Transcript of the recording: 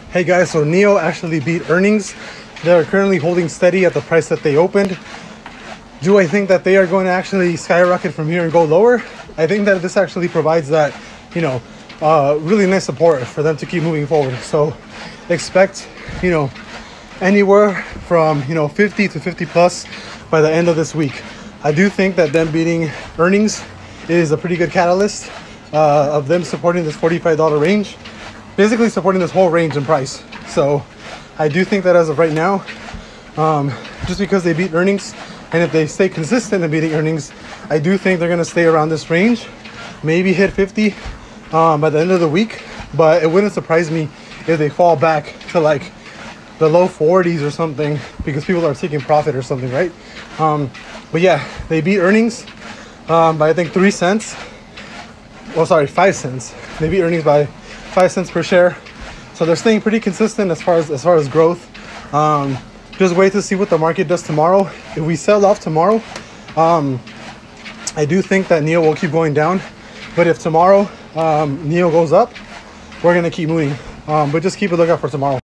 Hey guys, so NIO actually beat earnings. They're currently holding steady at the price that they opened. Do I think that they are going to actually skyrocket from here and go lower? I think that this actually provides that, really nice support for them to keep moving forward. So expect, anywhere from, 50 to 50 plus by the end of this week. I do think that them beating earnings is a pretty good catalyst of them supporting this $45 range. Basically supporting this whole range in price. So I do think that as of right now, just because they beat earnings, and if they stay consistent in beating earnings, I do think they're going to stay around this range, maybe hit 50 by the end of the week. But it wouldn't surprise me if they fall back to like the low 40s or something, because people are taking profit or something, right? But yeah, they beat earnings by I think 3 cents. Well, sorry, 5 cents. They beat earnings by 5 cents per share. So they're staying pretty consistent as far as growth. Just wait to see what the market does tomorrow. If we sell off tomorrow, I do think that NIO will keep going down. But if tomorrow NIO goes up, we're gonna keep moving. But just keep a lookout for tomorrow.